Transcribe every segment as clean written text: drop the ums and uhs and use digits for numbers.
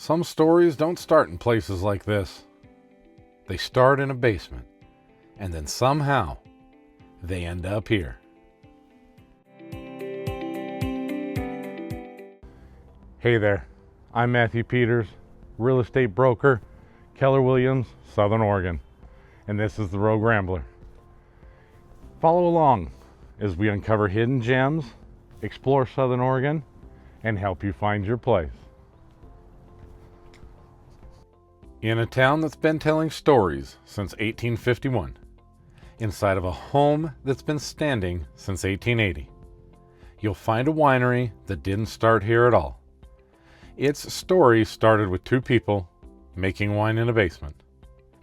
Some stories don't start in places like this. They start in a basement, and then somehow they end up here. Hey there, I'm Matthew Peters, real estate broker, Keller Williams, Southern Oregon, and this is the Rogue Rambler. Follow along as we uncover hidden gems, explore Southern Oregon, and help you find your place. In a town that's been telling stories since 1851, inside of a home that's been standing since 1880, you'll find a winery that didn't start here at all. Its story started with two people making wine in a basement,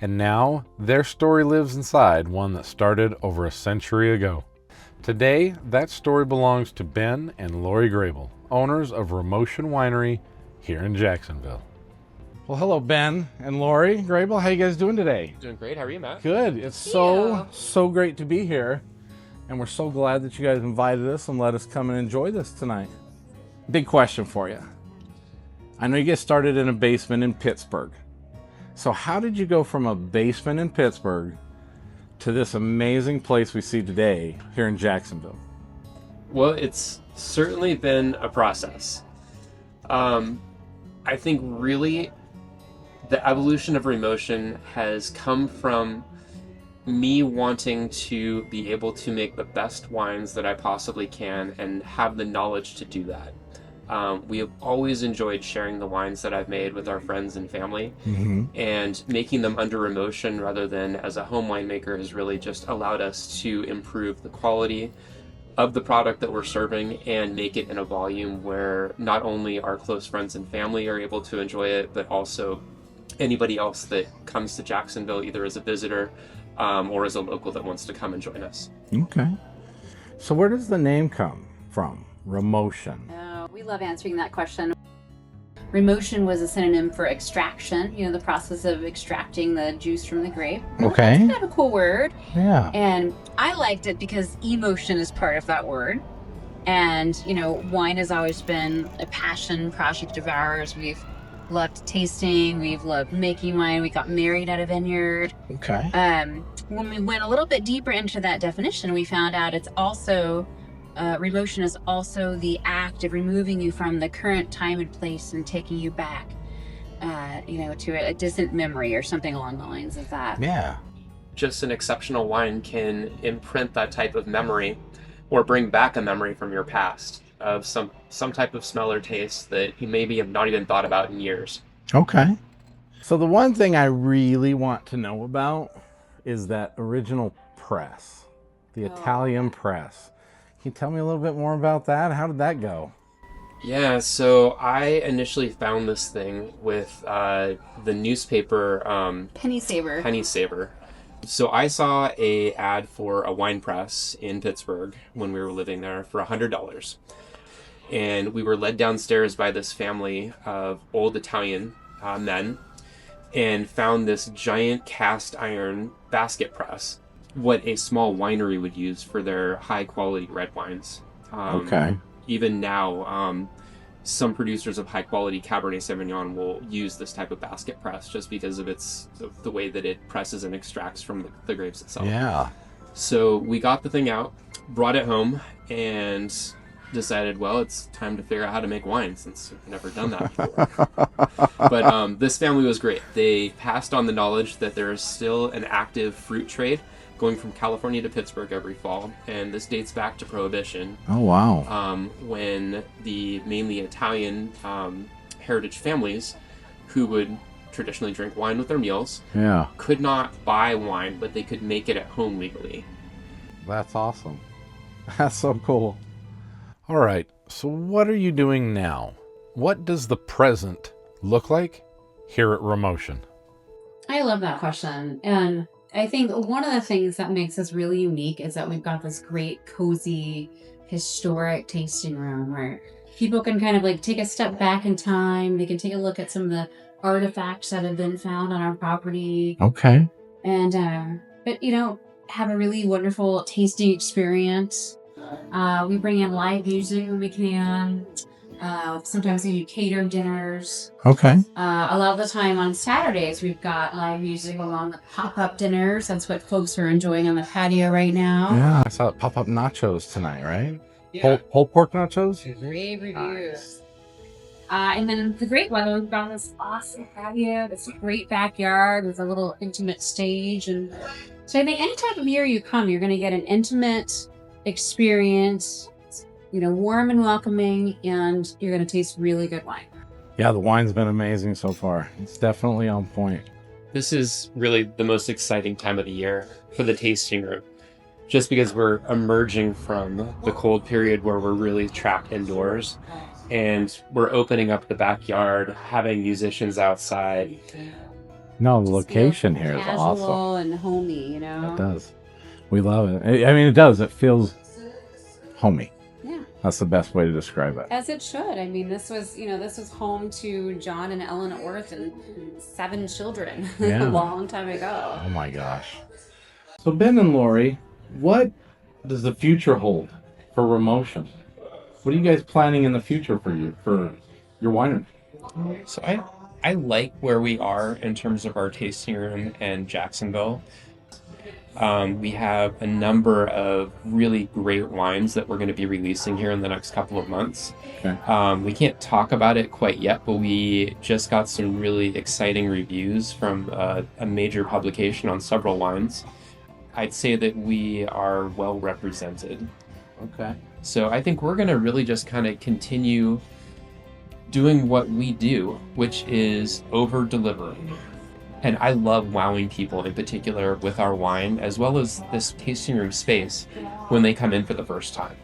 and now their story lives inside one that started over a century ago. Today, that story belongs to Ben and Lori Grable, owners of Remotion Winery here in Jacksonville. Well, hello, Ben and Lori Grable. How you guys doing today? Doing great. How are you, Matt? Good. It's so great to be here, and we're so glad that you guys invited us and let us come and enjoy this tonight. Big question for you. I know you get started in a basement in Pittsburgh. So how did you go from a basement in Pittsburgh to this amazing place we see today here in Jacksonville? Well, it's certainly been a process. I think really the evolution of Remotion has come from me wanting to be able to make the best wines that I possibly can and have the knowledge to do that. We have always enjoyed sharing the wines that I've made with our friends and family, and making them under Remotion rather than as a home winemaker has really just allowed us to improve the quality of the product that we're serving and make it in a volume where not only our close friends and family are able to enjoy it, but also anybody else that comes to Jacksonville either as a visitor or as a local that wants to come and join us. Okay. So where does the name come from, Remotion? We love answering that question. Remotion was a synonym for extraction, the process of extracting the juice from the grape. Okay. It's kind of a cool word. Yeah. And I liked it because emotion is part of that word. And, wine has always been a passion project of ours. We've loved tasting. We've loved making wine. We got married at a vineyard. Okay. When we went a little bit deeper into that definition, we found out it's also Remotion is also the act of removing you from the current time and place and taking you back, to a distant memory or something along the lines of that. Yeah. Just an exceptional wine can imprint that type of memory or bring back a memory from your past of some type of smell or taste that you maybe have not even thought about in years. Okay. So the one thing I really want to know about is that original press, the Italian press. Can you tell me a little bit more about that? How did that go? Yeah, so I initially found this thing with the newspaper Penny Saver. So I saw a ad for a wine press in Pittsburgh when we were living there for $100. And we were led downstairs by this family of old Italian men and found this giant cast iron basket press, what a small winery would use for their high quality red wines. Okay. Even now, some producers of high quality Cabernet Sauvignon will use this type of basket press just because of the way that it presses and extracts from the grapes itself. Yeah. So we got the thing out, brought it home, and decided, well, it's time to figure out how to make wine since we've never done that before. But this family was great. They passed on the knowledge that there is still an active fruit trade going from California to Pittsburgh every fall, and this dates back to Prohibition. Oh, wow. When the mainly Italian heritage families who would traditionally drink wine with their meals could not buy wine, but they could make it at home legally. That's awesome. That's so cool. All right, so what are you doing now? What does the present look like here at Remotion? I love that question. And I think one of the things that makes us really unique is that we've got this great, cozy, historic tasting room where people can kind of take a step back in time. They can take a look at some of the artifacts that have been found on our property. Okay. And, have a really wonderful tasting experience. We bring in live music when we can. Sometimes we do catered dinners. Okay. A lot of the time on Saturdays, we've got live music along with pop-up dinners. That's what folks are enjoying on the patio right now. Yeah, I saw pop-up nachos tonight, right? Yeah. Whole pork nachos? Rave reviews. Nice. And then the great weather, we've got this awesome patio, this great backyard with a little intimate stage. And so I think any type of year you come, you're going to get an intimate experience, warm and welcoming, and you're going to taste really good wine. Yeah, the wine's been amazing so far. It's definitely on point. This is really the most exciting time of the year for the tasting room, just because we're emerging from the cold period where we're really trapped indoors, and we're opening up the backyard, having musicians outside. No, the location here is Casual awesome. and homey, It does. We love it. I mean, it does. It feels homey. Yeah. That's the best way to describe it. As it should. I mean, this was home to John and Ellen Orth and 7 children Yeah. a long time ago. Oh my gosh. So Ben and Lori, what does the future hold for Remotion? What are you guys planning in the future for your winery? So I like where we are in terms of our tasting room in Jacksonville. We have a number of really great wines that we're going to be releasing here in the next couple of months. Okay. We can't talk about it quite yet, but we just got some really exciting reviews from a major publication on several wines. I'd say that we are well represented. Okay. So I think we're going to really just kind of continue doing what we do, which is over-delivering. And I love wowing people, in particular with our wine, as well as this tasting room space when they come in for the first time.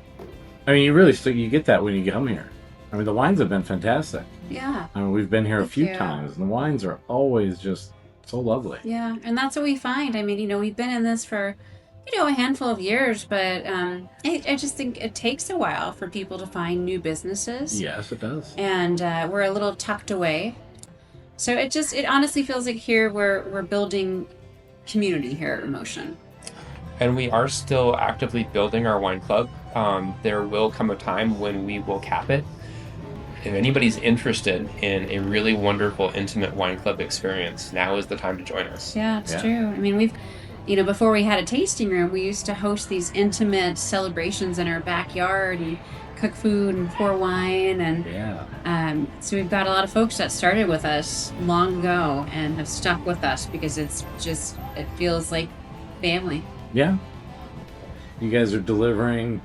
I mean, you get that when you come here. I mean, the wines have been fantastic. Yeah. I mean, we've been here a Thank few you. times, and the wines are always just so lovely. Yeah, and that's what we find. I mean, we've been in this for, a handful of years, but I just think it takes a while for people to find new businesses. Yes, it does. And we're a little tucked away. So it honestly feels like here we're building community here at Remotion. And we are still actively building our wine club. There will come a time when we will cap it. If anybody's interested in a really wonderful, intimate wine club experience, now is the time to join us. Yeah, it's true. I mean, we've, before we had a tasting room, we used to host these intimate celebrations in our backyard and cook food and pour wine. And Yeah. so we've got a lot of folks that started with us long ago and have stuck with us because it feels like family. Yeah. You guys are delivering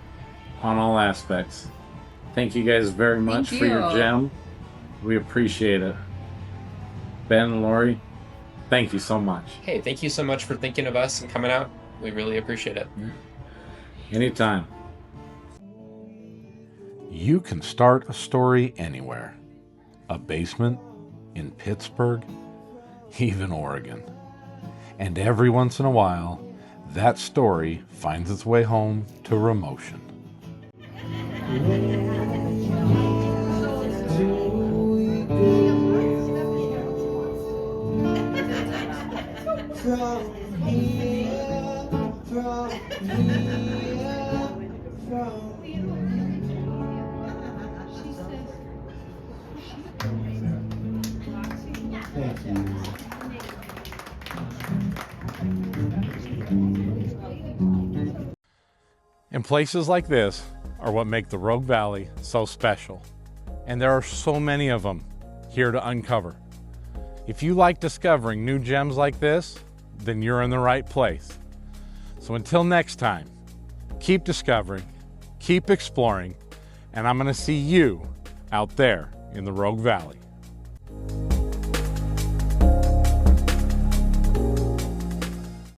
on all aspects. Thank you guys very much Thank for your you. gem. We appreciate it. Ben and Lori, thank you so much. Hey, thank you so much for thinking of us and coming out. We really appreciate it. Anytime. You can start a story anywhere. A basement, in Pittsburgh, even Oregon. And every once in a while, that story finds its way home to Remotion. And places like this are what make the Rogue Valley so special. And there are so many of them here to uncover. If you like discovering new gems like this, then you're in the right place. So until next time, keep discovering, keep exploring, and I'm going to see you out there in the Rogue Valley.